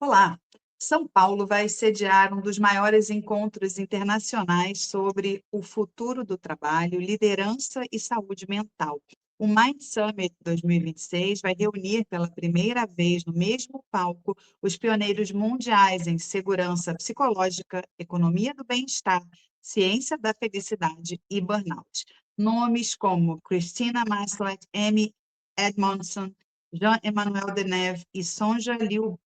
Olá! São Paulo vai sediar um dos maiores encontros internacionais sobre o futuro do trabalho, liderança e saúde mental. O Mind Summit 2026 vai reunir pela primeira vez no mesmo palco os pioneiros mundiais em segurança psicológica, economia do bem-estar, ciência da felicidade e burnout. Nomes como Christina Maslach, Amy Edmondson, Jean-Emmanuel Deneve e Sonja Liu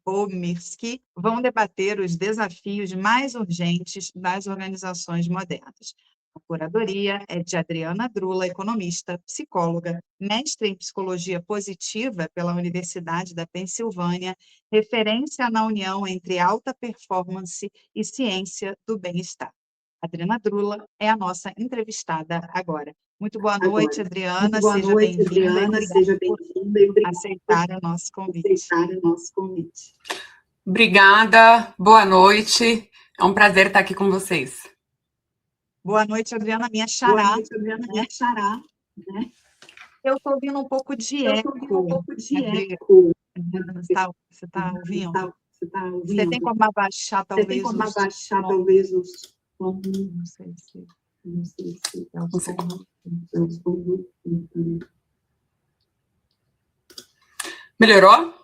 Bomirski vão debater os desafios mais urgentes das organizações modernas. A curadoria é de Adriana Drula, economista, psicóloga, mestre em psicologia positiva pela Universidade da Pensilvânia, referência na união entre alta performance e ciência do bem-estar. Adriana Drula é a nossa entrevistada agora. Muito boa noite, Adriana. Seja bem-vinda e obrigada por aceitar o nosso convite. Obrigada, boa noite. É um prazer estar aqui com vocês. Boa noite, Adriana, minha xará. Né? Eu estou ouvindo um pouco de eco. Adriana, você está ouvindo? Você tem como abaixar, talvez, os... Não sei se... Melhorou?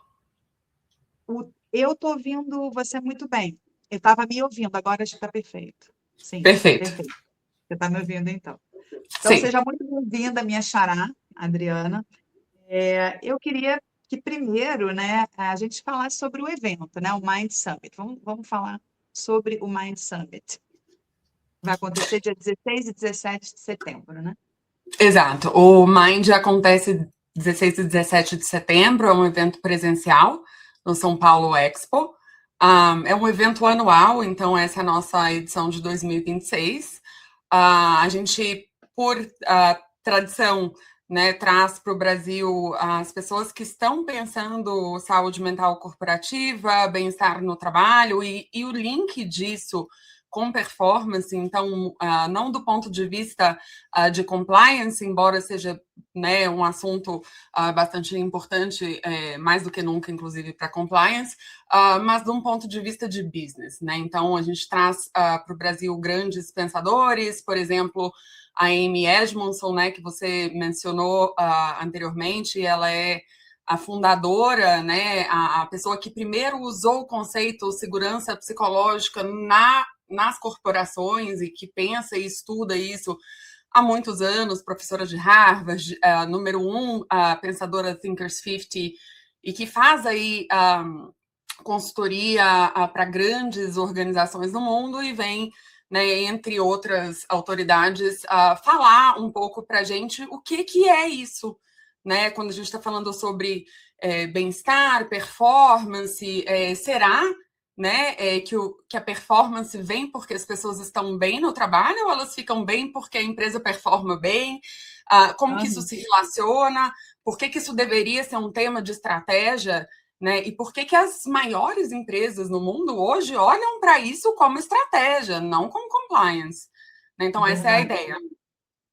Eu estou ouvindo você muito bem. Eu estava me ouvindo, agora está perfeito. Sim, perfeito. Você está me ouvindo, então? Então, Sim. seja muito bem-vinda, minha xará, Adriana. Eu queria que primeiro, né, a gente falasse sobre o evento, né, o Mind Summit. Vamos falar sobre o Mind Summit. Vai acontecer dia 16 e 17 de setembro, né? Exato. O Mind acontece 16 e 17 de setembro, é um evento presencial no São Paulo Expo. É um evento anual, então essa é a nossa edição de 2026. A gente, por tradição, né, traz para o Brasil as pessoas que estão pensando saúde mental corporativa, bem-estar no trabalho e o link disso com performance, então, não do ponto de vista de compliance, embora seja, né, um assunto bastante importante, mais do que nunca, inclusive, para compliance, mas de um ponto de vista de business, né? Então, a gente traz para o Brasil grandes pensadores, por exemplo, a Amy Edmondson, né, que você mencionou anteriormente, ela é a fundadora, né, a pessoa que primeiro usou o conceito segurança psicológica nas corporações e que pensa e estuda isso há muitos anos, professora de Harvard, número 1, pensadora Thinkers 50, e que faz aí consultoria para grandes organizações no mundo e vem, né, entre outras autoridades, falar um pouco para a gente o que é isso, né? Quando a gente está falando sobre bem-estar, performance, será, né, que a performance vem porque as pessoas estão bem no trabalho ou elas ficam bem porque a empresa performa bem? Como que isso se relaciona? Por que isso deveria ser um tema de estratégia? Né? E por que as maiores empresas no mundo hoje olham para isso como estratégia, não como compliance? Né? Então, essa é a ideia.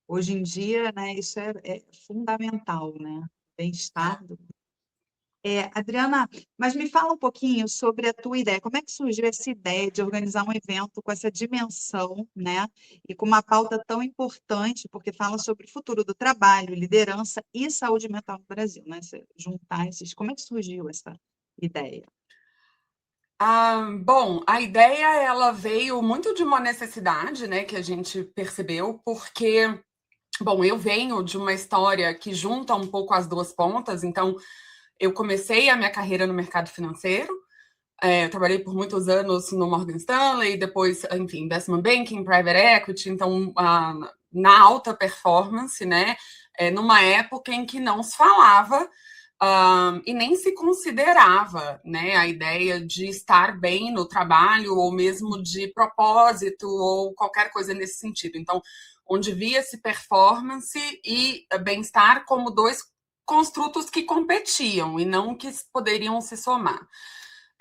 Hoje em dia, né, isso é fundamental, né? Bem-estar. Adriana, mas me fala um pouquinho sobre a tua ideia. Como é que surgiu essa ideia de organizar um evento com essa dimensão, né? E com uma pauta tão importante, porque fala sobre o futuro do trabalho, liderança e saúde mental no Brasil, né? Você juntar esses. Como é que surgiu essa ideia? Bom, a ideia ela veio muito de uma necessidade, né, que a gente percebeu, porque, bom, eu venho de uma história que junta um pouco as duas pontas, então eu comecei a minha carreira no mercado financeiro, eu trabalhei por muitos anos no Morgan Stanley, depois, enfim, investment banking, private equity, então na alta performance, né, numa época em que não se falava e nem se considerava, né, a ideia de estar bem no trabalho ou mesmo de propósito ou qualquer coisa nesse sentido. Então, onde via-se performance e bem-estar como dois construtos que competiam e não que poderiam se somar.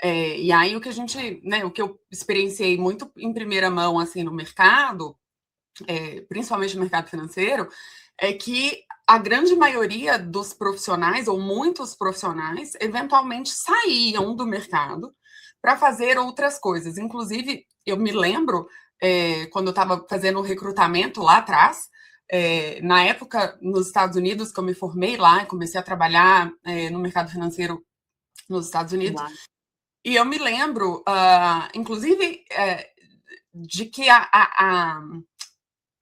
E aí o que a gente, né, o que eu experienciei muito em primeira mão assim no mercado, principalmente no mercado financeiro, é que a grande maioria dos profissionais, ou muitos profissionais, eventualmente saíam do mercado para fazer outras coisas. Inclusive, eu me lembro, quando eu estava fazendo o recrutamento lá atrás, na época, nos Estados Unidos, que eu me formei lá, comecei a trabalhar no mercado financeiro nos Estados Unidos, Lá. e eu me lembro, inclusive, de que a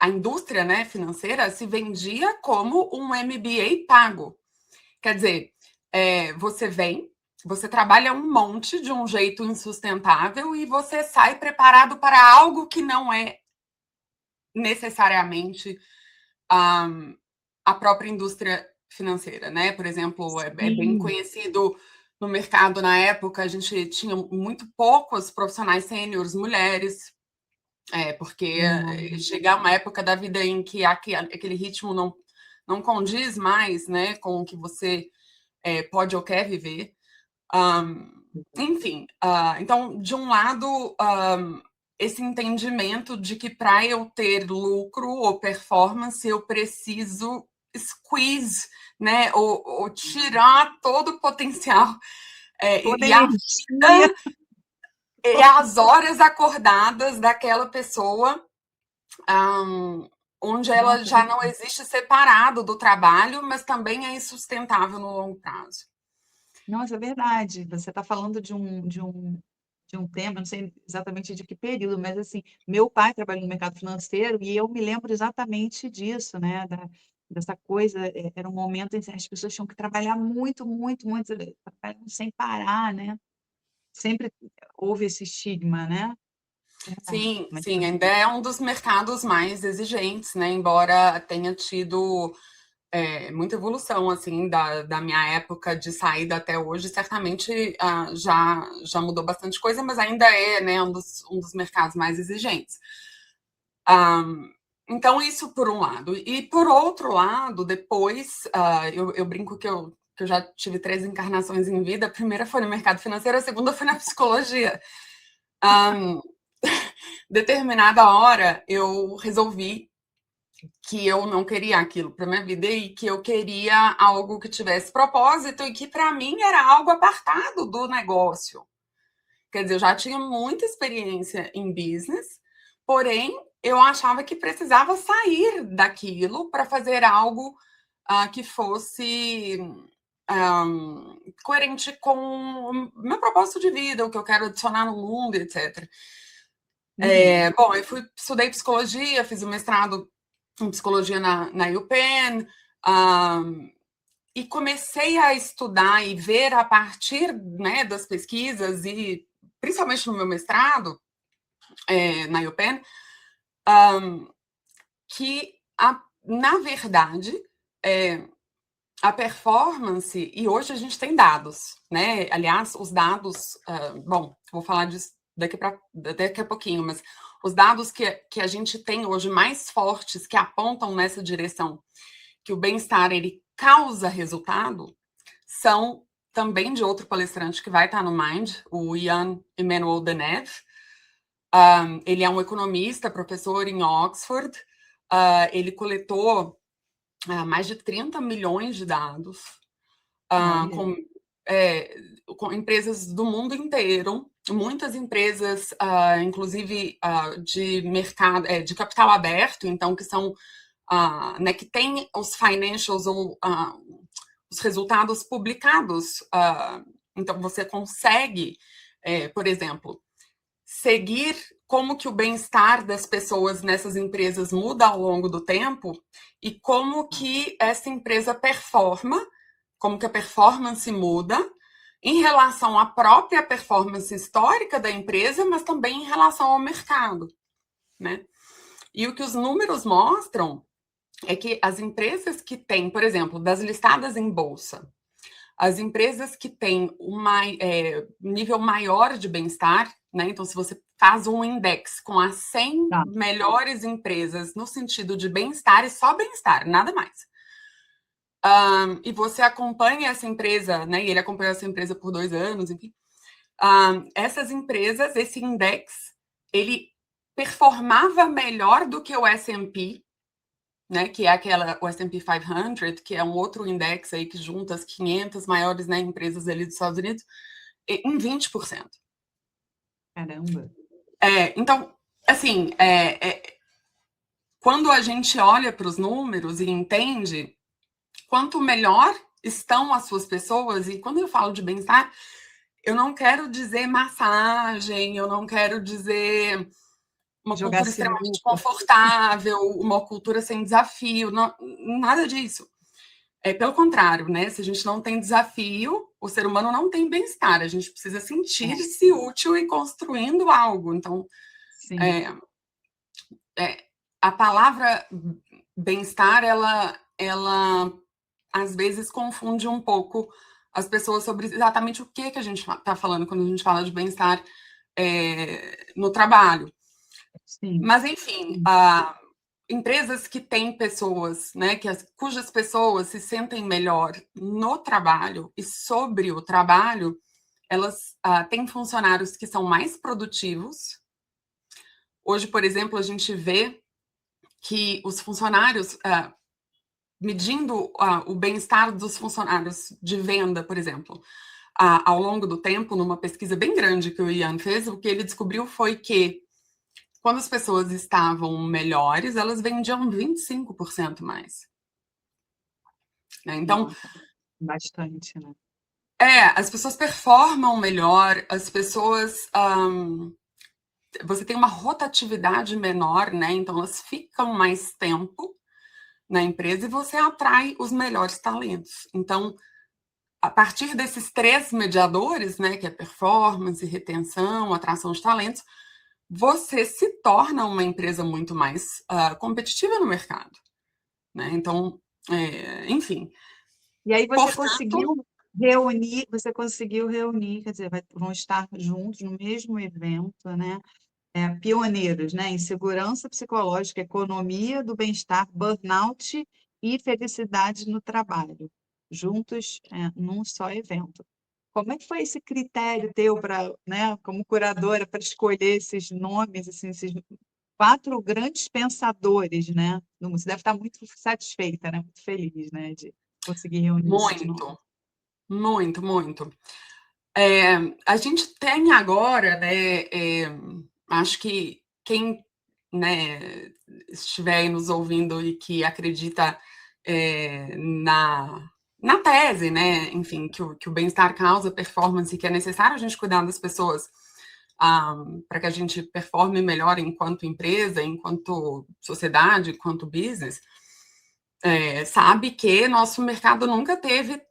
indústria, né, financeira se vendia como um MBA pago. Quer dizer, você vem, você trabalha um monte de um jeito insustentável e você sai preparado para algo que não é necessariamente a própria indústria financeira, né? Por exemplo, é bem Sim. conhecido no mercado na época, a gente tinha muito poucos profissionais sêniores mulheres, porque chegar uma época da vida em que aquele ritmo não condiz mais, né, com o que você pode ou quer viver. Enfim, então, de um lado, esse entendimento de que para eu ter lucro ou performance, eu preciso squeeze, né, ou tirar todo o potencial Toda a e a energia. vida e as horas acordadas daquela pessoa, onde ela Nossa, já não existe separado do trabalho, mas também é insustentável no longo prazo. nossa, é verdade. Você está falando de um tema, não sei exatamente de que período, mas assim, meu pai trabalhou no mercado financeiro e eu me lembro exatamente disso, né? Dessa coisa, era um momento em que as pessoas tinham que trabalhar muito, muito, muito, trabalhando sem parar, né? Sempre houve esse estigma, né? Verdade. Sim, Mas sim, ainda é um dos mercados mais exigentes, né? Embora tenha tido muita evolução, assim, da minha época de saída até hoje, certamente já mudou bastante coisa, mas ainda é, né, um dos mercados mais exigentes. Então, isso por um lado. E por outro lado, depois, eu brinco que eu já tive 3 encarnações em vida. A primeira foi no mercado financeiro, a segunda foi na psicologia. Determinada hora, eu resolvi que eu não queria aquilo para minha vida e que eu queria algo que tivesse propósito e que para mim era algo apartado do negócio. Quer dizer, eu já tinha muita experiência em business, porém eu achava que precisava sair daquilo para fazer algo que fosse coerente com o meu propósito de vida, o que eu quero adicionar no mundo, etc. uhum. Bom, eu estudei psicologia, fiz o mestrado em psicologia na UPenn, e comecei a estudar e ver a partir, né, das pesquisas e principalmente no meu mestrado na UPenn, que na verdade a performance, e hoje a gente tem dados, né? Aliás, os dados, bom, vou falar disso daqui a pouquinho, mas os dados que a gente tem hoje mais fortes, que apontam nessa direção, que o bem-estar ele causa resultado, são também de outro palestrante que vai estar no Mind, o Ian Emanuel Denev. Ele é um economista, professor em Oxford. Ele coletou mais de 30 milhões de dados Olha, com, com empresas do mundo inteiro, muitas empresas, inclusive de mercado, de capital aberto, então que são né, que tem os financials ou os resultados publicados. Então você consegue, por exemplo, seguir como que o bem-estar das pessoas nessas empresas muda ao longo do tempo e como que essa empresa performa, como que a performance muda em relação à própria performance histórica da empresa, mas também em relação ao mercado, né? E o que os números mostram é que as empresas que têm, por exemplo, das listadas em bolsa, as empresas que têm um nível maior de bem-estar, né? Então, se você faz um index com as 100 tá. melhores empresas no sentido de bem-estar e só bem-estar, nada mais. E você acompanha essa empresa, né? E ele acompanhou essa empresa por 2 anos, enfim. Essas empresas, esse index, ele performava melhor do que o S&P né, que é aquela, o S&P 500, que é um outro index aí que junta as 500 maiores, né, empresas ali dos Estados Unidos, em 20%. Caramba. Então, assim, quando a gente olha para os números e entende quanto melhor estão as suas pessoas, e quando eu falo de bem-estar, eu não quero dizer massagem, eu não quero dizer uma Jogar cultura extremamente sinuca. confortável, uma cultura sem desafio, não, nada disso. Pelo contrário, né? Se a gente não tem desafio, o ser humano não tem bem-estar. A gente precisa sentir-se útil e construindo algo. Então, Sim. A palavra bem-estar, ela às vezes confunde um pouco as pessoas sobre exatamente o que a gente está falando quando a gente fala de bem-estar no trabalho. Sim. Mas, enfim, empresas que têm pessoas, né, cujas pessoas se sentem melhor no trabalho e sobre o trabalho, elas têm funcionários que são mais produtivos. Hoje, por exemplo, a gente vê que os funcionários, medindo o bem-estar dos funcionários de venda, por exemplo, ao longo do tempo, numa pesquisa bem grande que o Ian fez, o que ele descobriu foi que quando as pessoas estavam melhores, elas vendiam 25% mais. Né? Então, bastante, né? As pessoas performam melhor, as pessoas. Você tem uma rotatividade menor, né? Então, elas ficam mais tempo na empresa e você atrai os melhores talentos. Então, a partir desses 3 mediadores, né, que é performance, retenção, atração de talentos, você se torna uma empresa muito mais competitiva no mercado. Né? Então, enfim. E aí você conseguiu reunir, quer dizer, vão estar juntos no mesmo evento, né? Pioneiros, né? Em segurança psicológica, economia do bem-estar, burnout e felicidade no trabalho, juntos num só evento. Como é que foi esse critério teu para, né, como curadora, para escolher esses nomes, assim, esses 4 grandes pensadores, né? Você deve estar muito satisfeita, né? Muito feliz, né? De conseguir reunir esses nomes. Muito, muito. A gente tem agora, né? Acho que quem, né, estiver aí nos ouvindo e que acredita na tese, né? Enfim, que o bem-estar causa performance e que é necessário a gente cuidar das pessoas para que a gente performe melhor enquanto empresa, enquanto sociedade, enquanto business, sabe que nosso mercado nunca teve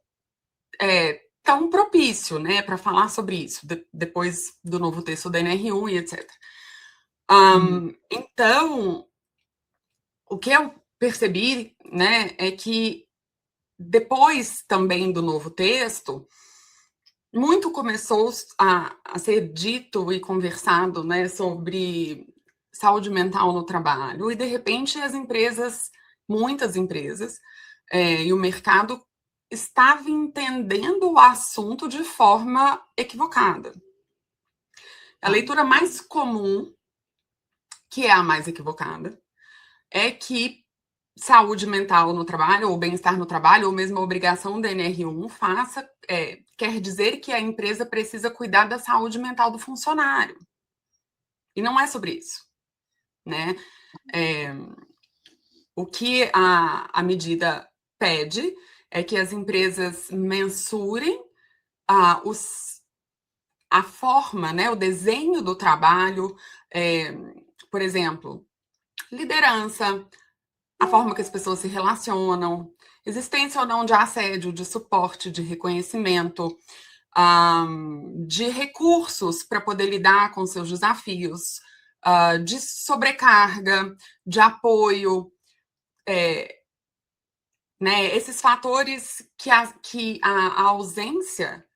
tão propício, né, para falar sobre isso, depois do novo texto da NR1 e etc. Então, o que eu percebi, né, é que depois também do novo texto, muito começou a ser dito e conversado, né, sobre saúde mental no trabalho, e de repente as empresas, muitas empresas, e o mercado estava entendendo o assunto de forma equivocada. A leitura mais comum, que é a mais equivocada, é que saúde mental no trabalho, ou bem-estar no trabalho, ou mesmo a obrigação da NR1 quer dizer que a empresa precisa cuidar da saúde mental do funcionário. E não é sobre isso. Né? O que a medida pede é que as empresas mensurem a forma, né, o desenho do trabalho, por exemplo, liderança, a forma que as pessoas se relacionam, existência ou não de assédio, de suporte, de reconhecimento, de recursos para poder lidar com seus desafios, de sobrecarga, de apoio, né? Esses fatores que a ausência,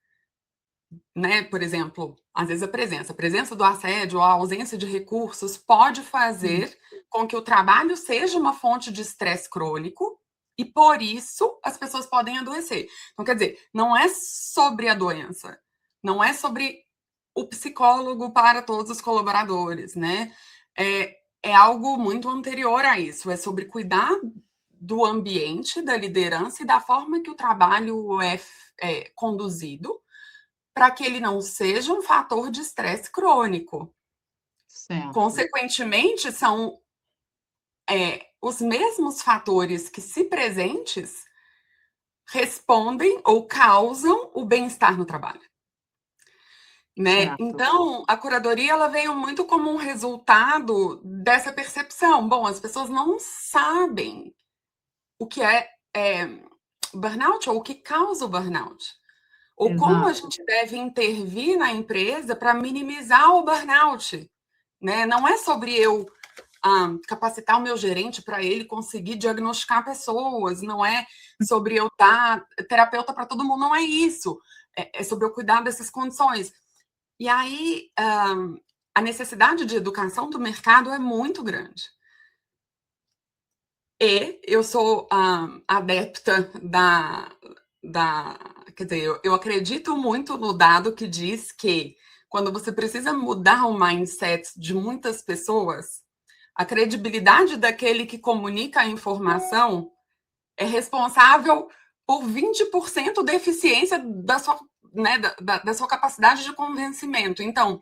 né? Por exemplo, às vezes a presença do assédio ou a ausência de recursos pode fazer com que o trabalho seja uma fonte de estresse crônico e, por isso, as pessoas podem adoecer. Então, quer dizer, não é sobre a doença, não é sobre o psicólogo para todos os colaboradores, né? É algo muito anterior a isso, é sobre cuidar do ambiente, da liderança e da forma que o trabalho é conduzido, para que ele não seja um fator de estresse crônico. Certo. Consequentemente, são os mesmos fatores que, se presentes, respondem ou causam o bem-estar no trabalho. Né? Então, a curadoria ela veio muito como um resultado dessa percepção. Bom, as pessoas não sabem o que é burnout ou o que causa o burnout. Ou como a gente deve intervir na empresa para minimizar o burnout. Né? Não é sobre eu capacitar o meu gerente para ele conseguir diagnosticar pessoas, não é sobre eu dar terapeuta para todo mundo, não é isso. É sobre eu cuidar dessas condições. E aí, a necessidade de educação do mercado é muito grande. E eu sou adepta quer dizer, eu acredito muito no dado que diz que quando você precisa mudar o mindset de muitas pessoas, a credibilidade daquele que comunica a informação é responsável por 20% da eficiência da sua, né, da sua capacidade de convencimento. Então,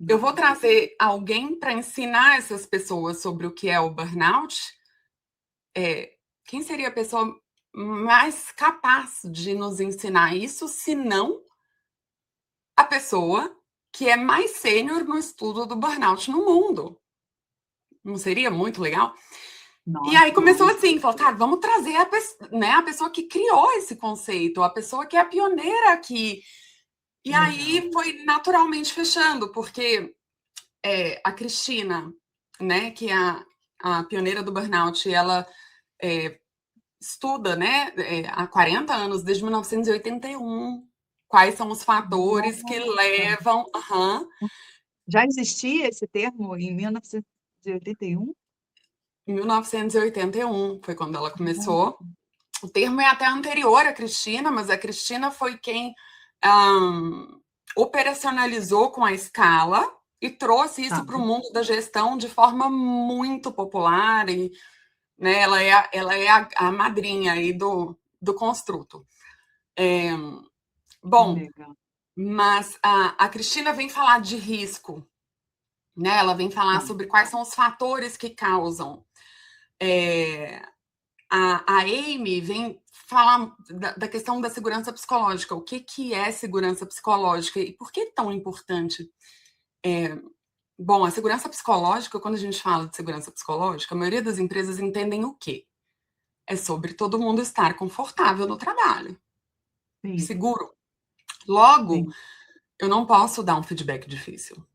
eu vou trazer alguém para ensinar essas pessoas sobre o que é o burnout. Quem seria a pessoa mais capaz de nos ensinar isso, se não a pessoa que é mais sênior no estudo do burnout no mundo? Não seria muito legal? Nossa. E aí começou assim, falou, cara, vamos trazer a pessoa que criou esse conceito, a pessoa que é a pioneira aqui. E aí foi naturalmente fechando, porque a Cristina, né, que é a pioneira do burnout, ela estuda, né, há 40 anos, desde 1981, quais são os fatores que levam... Já existia esse termo em 1981? Em 1981 foi quando ela começou. O termo é até anterior à Cristina, mas a Cristina foi quem operacionalizou com a escala e trouxe isso para o mundo da gestão de forma muito popular. E, né, ela é a madrinha aí do construto. Mas a Cristina vem falar de risco, né? Ela vem falar sobre quais são os fatores que causam. A Amy vem falar da questão da segurança psicológica. O que é segurança psicológica e por que é tão importante? Bom, a segurança psicológica, quando a gente fala de segurança psicológica, a maioria das empresas entendem o quê? É sobre todo mundo estar confortável no trabalho. Sim. Seguro. Logo, eu não posso dar um feedback difícil.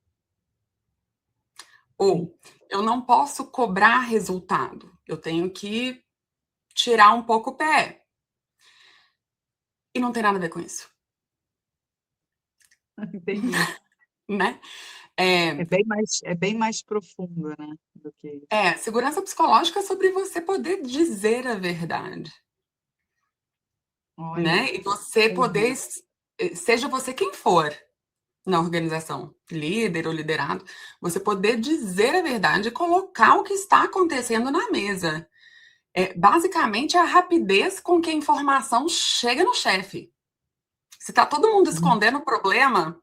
Ou eu não posso cobrar resultado. Eu tenho que tirar um pouco o pé. E não tem nada a ver com isso. Entendi. Né? É bem mais profundo, né? Do que isso. Segurança psicológica é sobre você poder dizer a verdade. Olha, né? E você poder, seja você quem for na organização, líder ou liderado, você poder dizer a verdade e colocar o que está acontecendo na mesa. Basicamente, a rapidez com que a informação chega no chefe. Se está todo mundo escondendo o problema,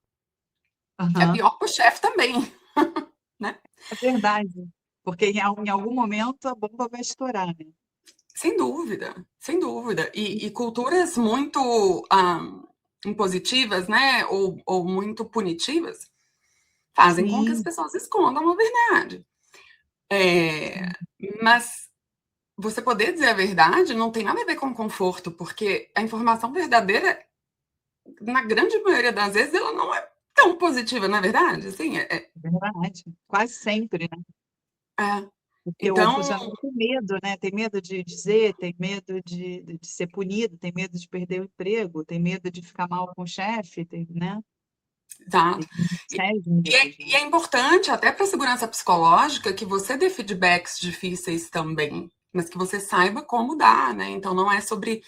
é pior para o chefe também. Né? É verdade, porque em algum momento a bomba vai estourar, né? Sem dúvida, sem dúvida. E culturas muito impositivas, né, ou muito punitivas, fazem com que as pessoas escondam a verdade. Mas você poder dizer a verdade não tem nada a ver com conforto, porque a informação verdadeira, na grande maioria das vezes, ela não é tão positiva, não é verdade? Assim, Verdade, quase sempre, né? Porque então, o funcionário tem medo, né? Tem medo de dizer, tem medo de ser punido, tem medo de perder o emprego, tem medo de ficar mal com o chefe, né? Exato. E é importante, até para a segurança psicológica, que você dê feedbacks difíceis também, mas que você saiba como dar, né? Então, não é sobre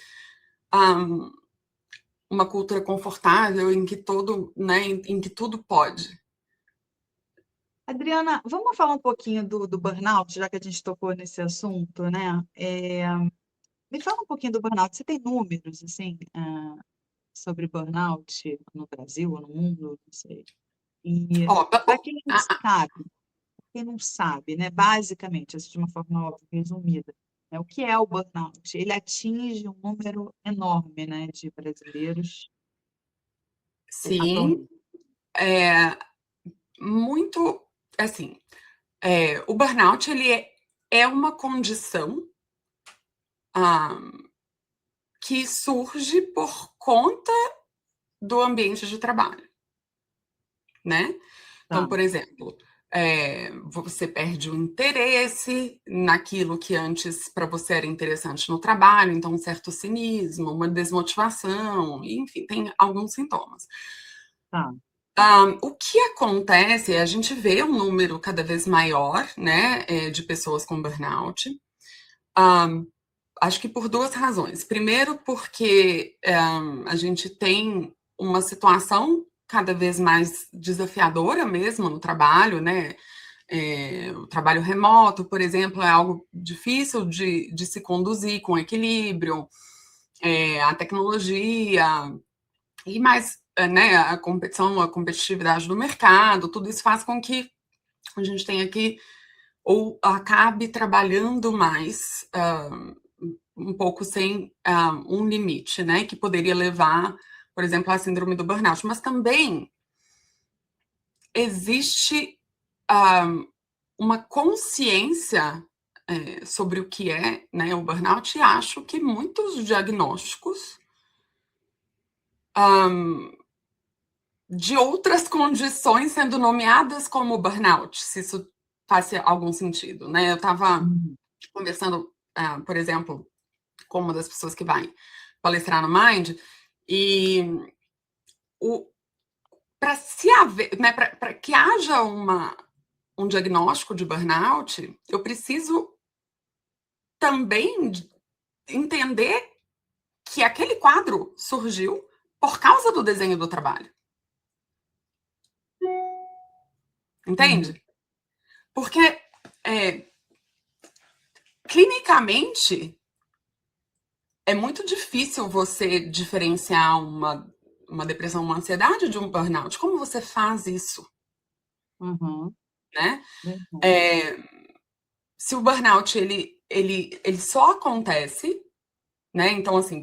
uma cultura confortável em que em que tudo pode. Adriana, vamos falar um pouquinho do burnout, já que a gente tocou nesse assunto, né? Me fala um pouquinho do burnout. Você tem números, assim, sobre burnout no Brasil ou no mundo? Não sei. E Ó, para quem não sabe, né, basicamente, assim, de uma forma óbvia, resumida, né, o que é o burnout? Ele atinge um número enorme, né, de brasileiros sim, atualmente. é muito, assim, o burnout, ele é uma condição, ah, que surge por conta do ambiente de trabalho, né? Então, Tá, por exemplo, você perde o interesse naquilo que antes para você era interessante no trabalho, então um certo cinismo, uma desmotivação, enfim, tem alguns sintomas. tá. O que acontece é a gente vê um número cada vez maior, né, de pessoas com burnout. Um, Acho que por duas razões. Primeiro, porque a gente tem uma situação cada vez mais desafiadora mesmo no trabalho, né? O trabalho remoto, por exemplo, é algo difícil de se conduzir com equilíbrio, a tecnologia e mais, né, a competição, a competitividade do mercado, tudo isso faz com que a gente tenha que ou acabe trabalhando mais, um pouco sem um limite, né? Que poderia levar, por exemplo, à síndrome do burnout. Mas também existe uma consciência sobre o que é, né, o burnout, e acho que muitos diagnósticos um, de outras condições sendo nomeadas como burnout, se isso faz algum sentido, né? Eu estava Uhum. conversando, por exemplo, com uma das pessoas que vai palestrar no Mind, e para se haver, né, para que haja um diagnóstico de burnout, eu preciso também entender que aquele quadro surgiu por causa do desenho do trabalho. Uhum. Entende? Porque clinicamente é muito difícil você diferenciar uma depressão, uma ansiedade de um burnout. Como você faz isso? Uhum. Né? Verdade. É, se o burnout ele só acontece, né? Então, assim,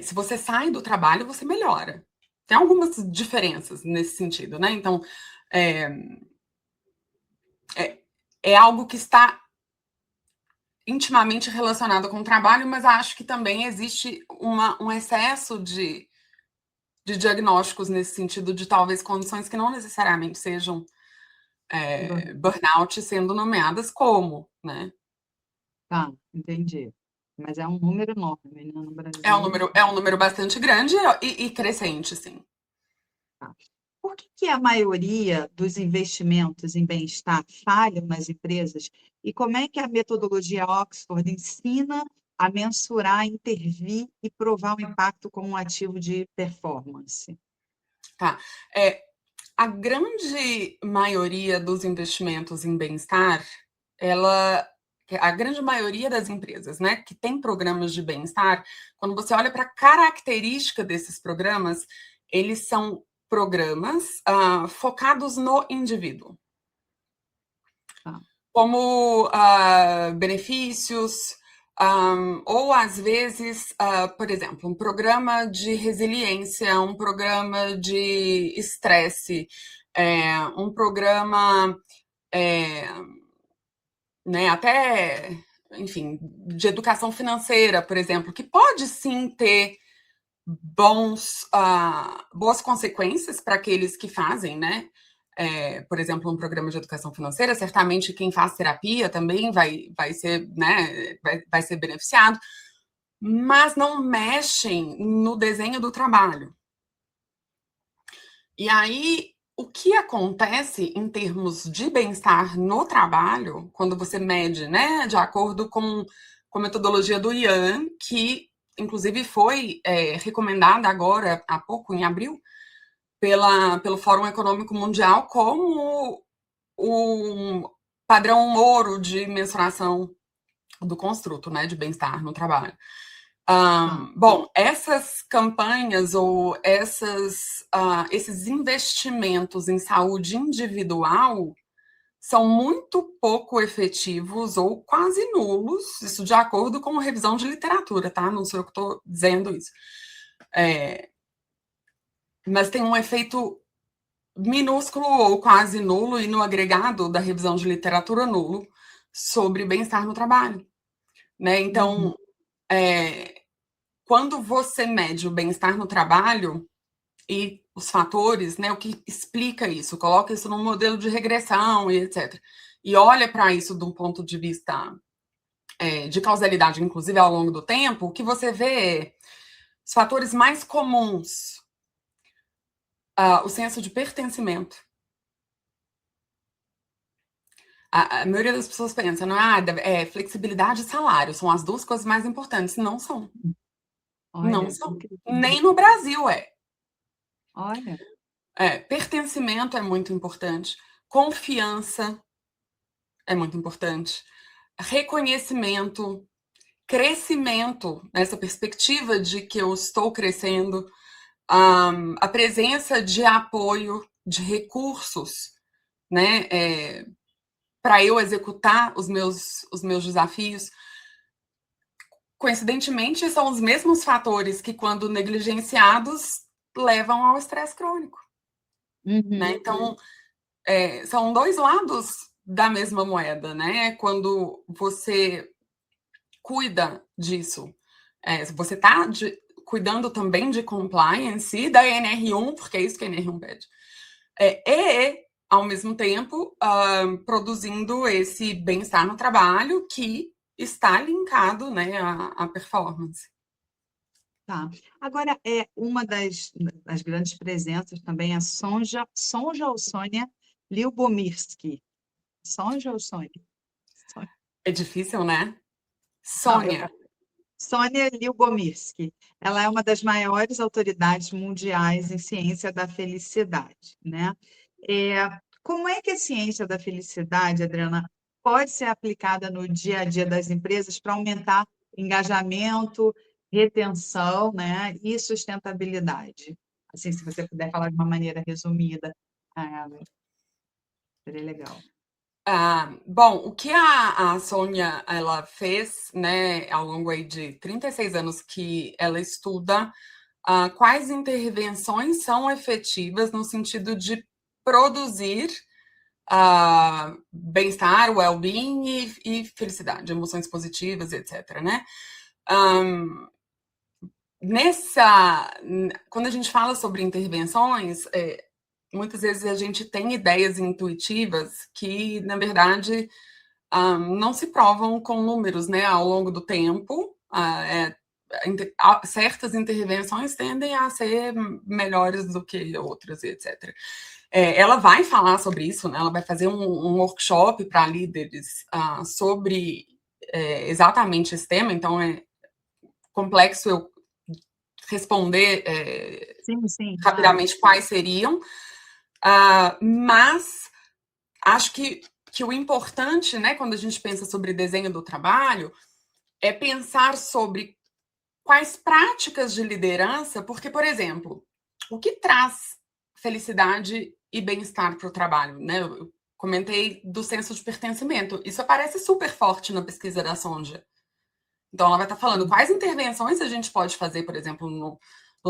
se você sai do trabalho, você melhora. Tem algumas diferenças nesse sentido, né? Então, é, é, é algo que está intimamente relacionado com o trabalho, mas acho que também existe um excesso de diagnósticos nesse sentido, de talvez condições que não necessariamente sejam burnout sendo nomeadas como, né? Tá, entendi. Mas é um número enorme, né, no É um Brasil. número, é um número bastante grande e crescente, sim. Tá. Por que a maioria dos investimentos em bem-estar falham nas empresas? E como é que a metodologia Oxford ensina a mensurar, intervir e provar o impacto como um ativo de performance? Tá. É, a grande maioria dos investimentos em bem-estar, ela a grande maioria das empresas, né, que tem programas de bem-estar, quando você olha para a característica desses programas, eles são programas focados no indivíduo, Tá. como benefícios, ou às vezes, por exemplo, um programa de resiliência, um programa de estresse, um programa, é, né, até, enfim, de educação financeira, por exemplo, que pode sim ter boas consequências para aqueles que fazem, né? Por exemplo, um programa de educação financeira, certamente quem faz terapia também vai ser, né, vai ser beneficiado, mas não mexem no desenho do trabalho. E aí, o que acontece em termos de bem-estar no trabalho, quando você mede, né, de acordo com a metodologia do Ian, que inclusive foi recomendada agora, há pouco, em abril, pelo Fórum Econômico Mundial, como o padrão ouro de mensuração do construto, né, de bem-estar no trabalho. Bom, essas campanhas ou esses investimentos em saúde individual são muito pouco efetivos ou quase nulos, isso de acordo com a revisão de literatura, tá? Não sou eu que estou dizendo isso. Mas tem um efeito minúsculo ou quase nulo, e no agregado da revisão de literatura nulo, sobre bem-estar no trabalho. Né? Então, quando você mede o bem-estar no trabalho e os fatores, né, o que explica isso, coloca isso num modelo de regressão e etc. E olha para isso de um ponto de vista de causalidade, inclusive ao longo do tempo, o que você vê é os fatores mais comuns, o senso de pertencimento. A maioria das pessoas pensa, flexibilidade e salário são as duas coisas mais importantes. Não são. Olha, não são. Nem no Brasil é. Olha. Pertencimento é muito importante. Confiança é muito importante. Reconhecimento, crescimento, nessa perspectiva de que eu estou crescendo, a presença de apoio, de recursos, né, para eu executar os meus desafios. Coincidentemente, são os mesmos fatores que, quando negligenciados, levam ao estresse crônico. Né? Então, são dois lados da mesma moeda, né? Quando você cuida disso, você está cuidando também de compliance e da NR1, porque é isso que a NR1 pede, e, ao mesmo tempo, produzindo esse bem-estar no trabalho que está linkado, né, à performance. Tá. Agora, uma das grandes presenças também é a Sonja ou Sônia Lyubomirsky. Sonja ou Sônia? É difícil, né? Sônia. Sônia Lyubomirsky. Ela é uma das maiores autoridades mundiais em ciência da felicidade, né? Como é que a ciência da felicidade, Adriana, pode ser aplicada no dia a dia das empresas para aumentar engajamento, retenção, né, e sustentabilidade? Assim, se você puder falar de uma maneira resumida, seria legal. Bom, o que a Sônia ela fez, né, ao longo aí de 36 anos que ela estuda quais intervenções são efetivas no sentido de produzir bem-estar, well-being e felicidade, emoções positivas, etc. Né? Quando a gente fala sobre intervenções, muitas vezes a gente tem ideias intuitivas que, na verdade, não se provam com números, né, ao longo do tempo. Certas intervenções tendem a ser melhores do que outras, etc. Ela vai falar sobre isso, né? Ela vai fazer um workshop para líderes sobre exatamente esse tema, então é complexo eu responder sim, rapidamente quais seriam, mas acho que o importante, né, quando a gente pensa sobre desenho do trabalho, é pensar sobre quais práticas de liderança, porque, por exemplo, o que traz felicidade e bem-estar para o trabalho, né? Eu comentei do senso de pertencimento. Isso aparece super forte na pesquisa da Sonja. Então, ela vai estar falando quais intervenções a gente pode fazer, por exemplo, no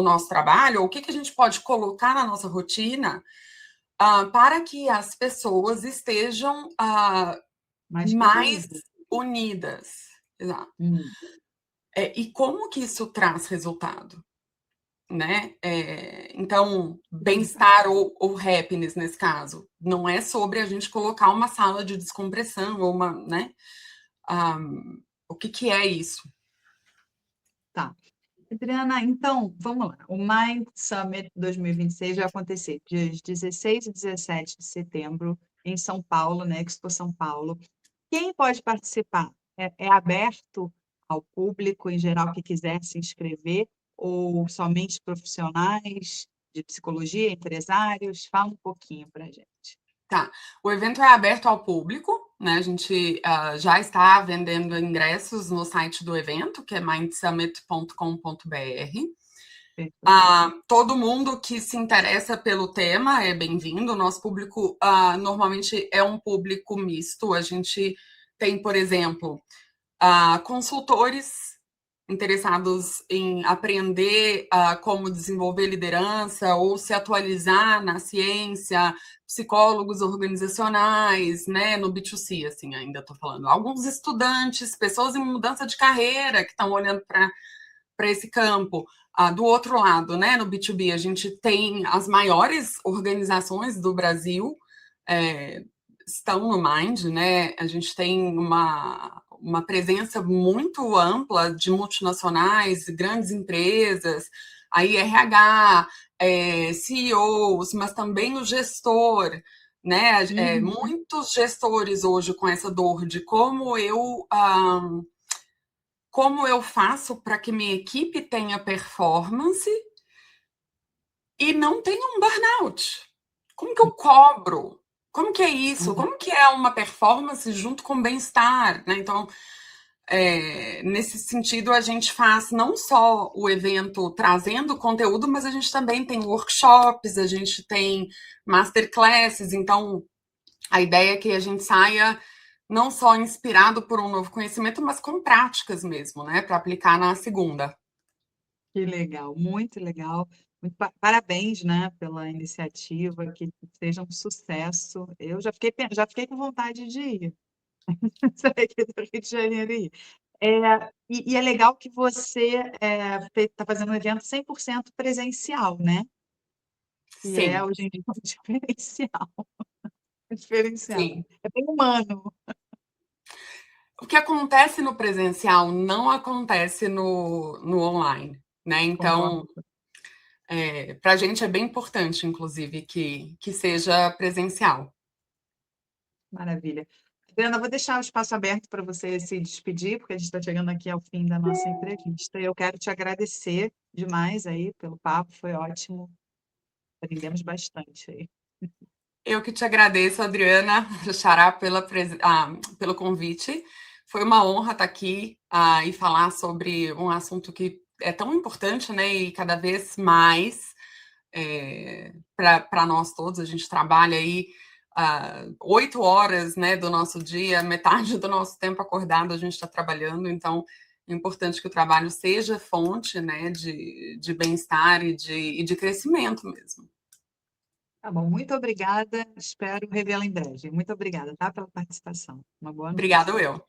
nosso trabalho, ou o que a gente pode colocar na nossa rotina para que as pessoas estejam mais unidas. Exato. E como que isso traz resultado? Né? Então, bem-estar ou happiness, nesse caso, não é sobre a gente colocar uma sala de descompressão ou uma, né? O que é isso? Tá. Adriana, então, vamos lá. O Mind Summit 2026 vai acontecer dias 16 e 17 de setembro em São Paulo, na Expo São Paulo. Quem pode participar? É aberto ao público em geral que quiser se inscrever ou somente profissionais de psicologia, empresários? Fala um pouquinho para a gente. Tá. O evento é aberto ao público, né? A gente já está vendendo ingressos no site do evento, que é mindsummit.com.br. Todo mundo que se interessa pelo tema é bem-vindo. O nosso público normalmente é um público misto. A gente tem, por exemplo, consultores interessados em aprender como desenvolver liderança ou se atualizar na ciência, psicólogos organizacionais, né, no B2C, assim, ainda estou falando. Alguns estudantes, pessoas em mudança de carreira que estão olhando para esse campo. Do outro lado, né, no B2B, a gente tem as maiores organizações do Brasil, estão no Mind, né? A gente tem uma presença muito ampla de multinacionais, grandes empresas, aí RH, CEOs, mas também o gestor, né? Muitos gestores hoje com essa dor de como eu faço para que minha equipe tenha performance e não tenha um burnout. Como que eu cobro? Como que é isso? Como que é uma performance junto com bem-estar, né? Então, nesse sentido, a gente faz não só o evento trazendo conteúdo, mas a gente também tem workshops, a gente tem masterclasses. Então, a ideia é que a gente saia não só inspirado por um novo conhecimento, mas com práticas mesmo, né? Para aplicar na segunda. Que legal, muito legal. Parabéns, né, pela iniciativa, que seja um sucesso. Eu já fiquei com vontade de ir. Sair aqui do Rio de Janeiro e ir. E é legal que você está fazendo um evento 100% presencial, né? Que é Sim, hoje em dia um diferencial. Um diferencial. sim. É bem humano. O que acontece no presencial não acontece no online, né? Então, Concordo. para a gente é bem importante, inclusive, que seja presencial. Maravilha. Adriana, vou deixar o espaço aberto para você se despedir, porque a gente está chegando aqui ao fim da nossa entrevista. Eu quero te agradecer demais aí pelo papo, foi ótimo. Aprendemos bastante aí. Eu que te agradeço, Adriana, Xará, pelo convite. Foi uma honra estar aqui e falar sobre um assunto que é tão importante, né? E cada vez mais para nós todos. A gente trabalha aí 8 horas, né, do nosso dia, metade do nosso tempo acordado a gente está trabalhando, então é importante que o trabalho seja fonte, né, de bem-estar e de crescimento mesmo. Tá bom, muito obrigada. Espero revê-la em breve. Muito obrigada, tá, pela participação. Uma boa noite. Obrigada, eu.